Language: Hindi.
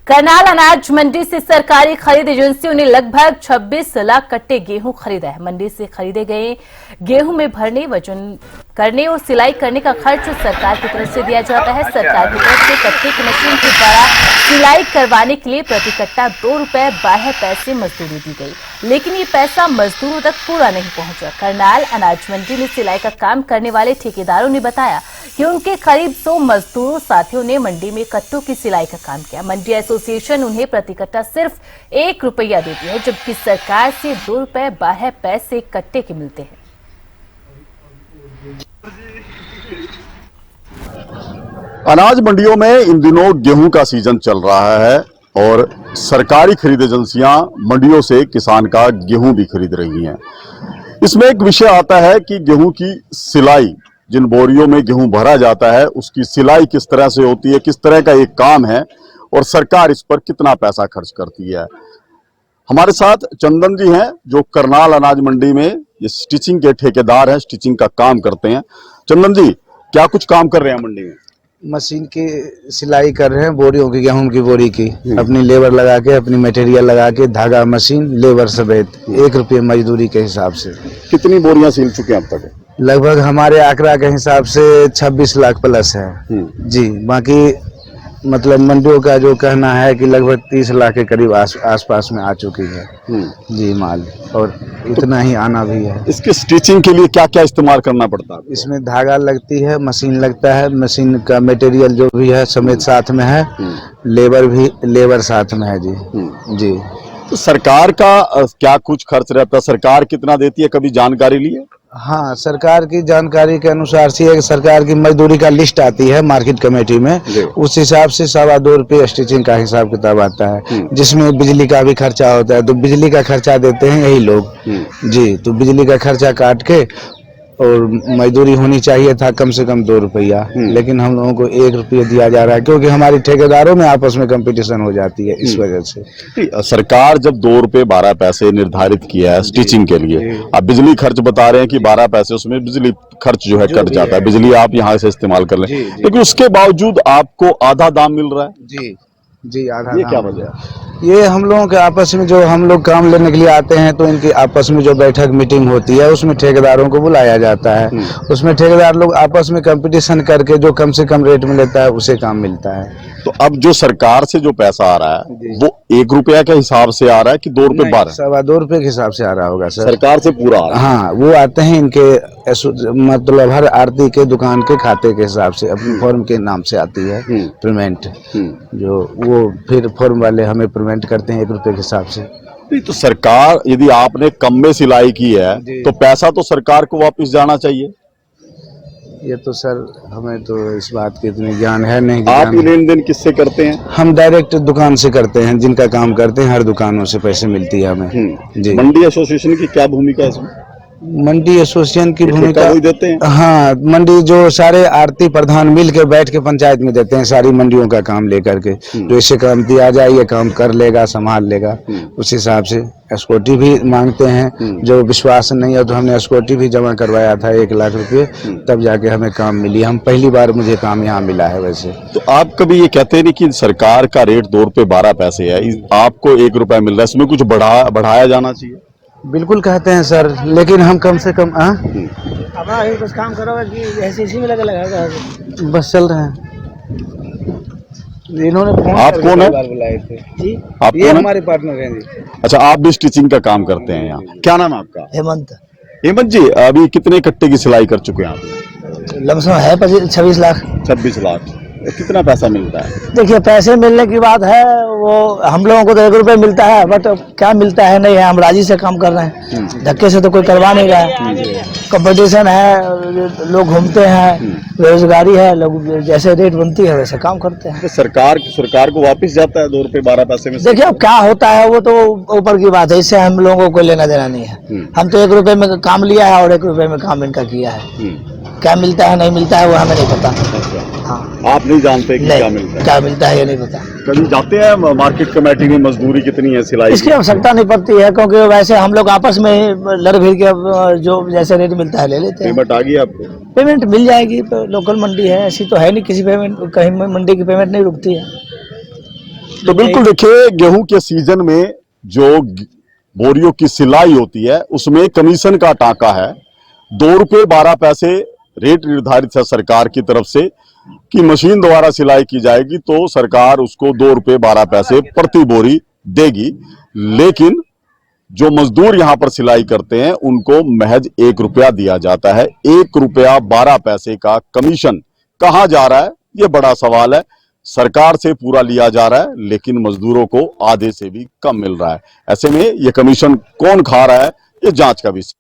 करनाल अनाज मंडी से सरकारी खरीद एजेंसियों ने लगभग 26 लाख कट्टे गेहूं खरीदा है। मंडी से खरीदे गए गेहूं में भरने, वजन करने और सिलाई करने का खर्च सरकार की तरफ से दिया जाता है। सरकार की तरफ से कट्टे की मशीन के द्वारा सिलाई करवाने के लिए प्रति कट्टा 2 रुपए 12 पैसे मजदूरी दी गई, लेकिन ये पैसा मजदूरों तक पूरा नहीं पहुंचा। करनाल अनाज मंडी में सिलाई का काम करने वाले ठेकेदारों ने बताया कि उनके करीब 100 मजदूरों साथियों ने मंडी में कट्टों की सिलाई का काम किया। मंडी एसोसिएशन उन्हें प्रति कट्टा सिर्फ 1 रुपया देती है, जबकि सरकार से 2 रुपए 12 पैसे कट्टे के मिलते हैं। अनाज मंडियों में इन दिनों गेहूं का सीजन चल रहा है और सरकारी खरीद एजेंसियां मंडियों से किसान का गेहूं भी खरीद रही हैं। इसमें एक विषय आता है कि गेहूं की सिलाई, जिन बोरियों में गेहूं भरा जाता है उसकी सिलाई किस तरह से होती है, किस तरह का एक काम है और सरकार इस पर कितना पैसा खर्च करती है। हमारे साथ चंदन जी हैं जो करनाल अनाज मंडी में ये स्टिचिंग के ठेकेदार हैं, स्टिचिंग का काम करते हैं। चंदन जी, क्या कुछ काम कर रहे हैं मंडी में? मशीन की सिलाई कर रहे हैं, बोरियों की, गेहूं की बोरी की। अपनी लेबर लगा के, अपनी मटेरियल लगा के, धागा, मशीन, लेबर समेत 1 रुपये मजदूरी के हिसाब से। कितनी बोरियां सिल चुके हैं अब तक? लगभग हमारे आंकड़ा के हिसाब से 26 लाख प्लस है जी। बाकी मतलब मंडियों का जो कहना है कि लगभग 30 लाख के करीब आसपास में आ चुकी है जी माल, और इतना ही आना भी है। इसके स्टिचिंग के लिए क्या क्या इस्तेमाल करना पड़ता है? इसमें धागा लगती है, मशीन लगता है, मशीन का मटेरियल जो भी है समेत साथ में है, लेबर साथ में है जी। जी, तो सरकार का क्या कुछ खर्च रहता है? सरकार कितना देती है, कभी जानकारी ली है? हाँ, सरकार की जानकारी के अनुसार से एक सरकार की मजदूरी का लिस्ट आती है मार्केट कमेटी में, उस हिसाब से 2.25 रुपये स्टिचिंग का हिसाब किताब आता है, जिसमें बिजली का भी खर्चा होता है। तो बिजली का खर्चा देते हैं यही लोग जी। तो बिजली का खर्चा काट के और मजदूरी होनी चाहिए था कम से कम 2 रुपया, लेकिन हम लोगों को 1 रुपया दिया जा रहा है, क्योंकि हमारी ठेकेदारों में आपस में कंपटीशन हो जाती है इस वजह से। सरकार जब 2 रुपये 12 पैसे निर्धारित किया है स्टिचिंग के लिए, आप बिजली खर्च बता रहे हैं कि 12 पैसे उसमें बिजली खर्च जो है कट जाता है, बिजली आप यहाँ से इस्तेमाल कर लें, लेकिन उसके बावजूद आपको आधा दाम मिल रहा है जी आधा। ये क्या वजह है? ये हम लोगों के आपस में, जो हम लोग काम लेने के लिए आते हैं तो इनकी आपस में जो बैठक मीटिंग होती है उसमें ठेकेदारों को बुलाया जाता है। उसमें ठेकेदार लोग आपस में कंपटीशन करके जो कम से कम रेट में लेता है उसे काम मिलता है। तो अब जो सरकार से जो पैसा आ रहा है वो 1 रुपया के हिसाब से आ रहा है कि 2 रुपये 12? 2.25 रुपये के हिसाब से आ रहा होगा सर। सरकार से पूरा आ रहा है? हाँ, वो आते हैं इनके मतलब हर आरती के दुकान के खाते के हिसाब से, अपनी फॉर्म के नाम से आती है पेमेंट, जो वो फिर फॉर्म वाले हमें पेमेंट करते हैं 1 रुपये के हिसाब से। तो सरकार, यदि आपने कम में सिलाई की है तो पैसा तो सरकार को वापस जाना चाहिए। ये तो सर हमें तो इस बात की इतनी ज्ञान है नहीं। आप लेन देन किससे करते हैं? हम डायरेक्ट दुकान से करते हैं, जिनका काम करते हैं हर दुकानों से पैसे मिलती है हमें जी। मंडी एसोसिएशन की क्या भूमिका है इसमें? मंडी एसोसिएशन की भूमिका वही देते हैं? हाँ, मंडी जो सारे आरती प्रधान मिल के बैठ के पंचायत में देते हैं सारी मंडियों का काम लेकर के, जो इसे काम दिया जाए ये काम कर लेगा, संभाल लेगा, उस हिसाब से। एस्कोटी भी मांगते हैं, जो विश्वास नहीं है तो हमने एस्कोटी भी जमा करवाया था 1 लाख रुपये, तब जाके हमें काम मिली। हम पहली बार मुझे काम यहाँ मिला है वैसे। तो आप कभी ये कहते नहीं कि सरकार का रेट 2 रुपये 12 पैसे है, आपको 1 रुपया मिल रहा है, इसमें कुछ बढ़ाया जाना चाहिए? बिल्कुल कहते हैं सर, लेकिन हम कम से कम बस काम करोगे कि ऐसे इसी में लगा बस चल रहे हैं। इन्होंने आप कौन है? बुलाए थे जी, आप ये हमारे पार्टनर हैं जी। अच्छा, आप भी स्टिचिंग का काम करते हैं यहाँ? क्या नाम है आपका? हेमंत। हेमंत जी, अभी कितने कट्टे की सिलाई कर चुके हैं आप? लमसम है 26 लाख। 26 लाख। कितना पैसा मिलता है? देखिए, पैसे मिलने की बात है, वो हम लोगों को तो 1 रुपये मिलता है, बट क्या मिलता है नहीं है, हम राजी से काम कर रहे हैं, धक्के से तो कोई करवा नहीं रहा है। कंपटीशन है, लोग घूमते हैं, बेरोजगारी है, लोग जैसे रेट बनती है वैसे काम करते हैं। तो सरकार को वापस जाता है 2 रुपये 12 पैसे में? देखिए, अब क्या होता है वो तो ऊपर की बात है, इससे हम लोगों को कोई लेना देना नहीं है। हम तो 1 रुपये में काम लिया है और 1 रुपये में काम इनका किया है। क्या मिलता है नहीं मिलता है वो हमें नहीं पता। हाँ, आप नहीं जानते कि क्या मिलता है ये नहीं पता। कभी जाते हैं मार्केट कमेटी में, मजदूरी कितनी है सिलाई? इसकी आवश्यकता नहीं पड़ती है, क्योंकि वैसे हम लोग आपस में ही लड़ भिड़ के जो जैसे रेट मिलता है ले लेते हैं। पेमेंट आ गई आपको? पेमेंट मिल जाएगी, तो लोकल मंडी है, ऐसी तो है नहीं, किसी पेमेंट कहीं मंडी की पेमेंट नहीं रुकती है। तो बिल्कुल देखिए, गेहूं के सीजन में जो बोरियों की सिलाई होती है उसमें कमीशन का टाका है। 2 रुपये 12 पैसे रेट निर्धारित है सरकार की तरफ से कि मशीन द्वारा सिलाई की जाएगी तो सरकार उसको 2 रुपये 12 पैसे प्रति बोरी देगी, लेकिन जो मजदूर यहां पर सिलाई करते हैं उनको महज 1 रुपया दिया जाता है। 1 रुपया 12 पैसे का कमीशन कहां जा रहा है, ये बड़ा सवाल है। सरकार से पूरा लिया जा रहा है लेकिन मजदूरों को आधे से भी कम मिल रहा है। ऐसे में ये कमीशन कौन खा रहा है, ये जांच का विषय।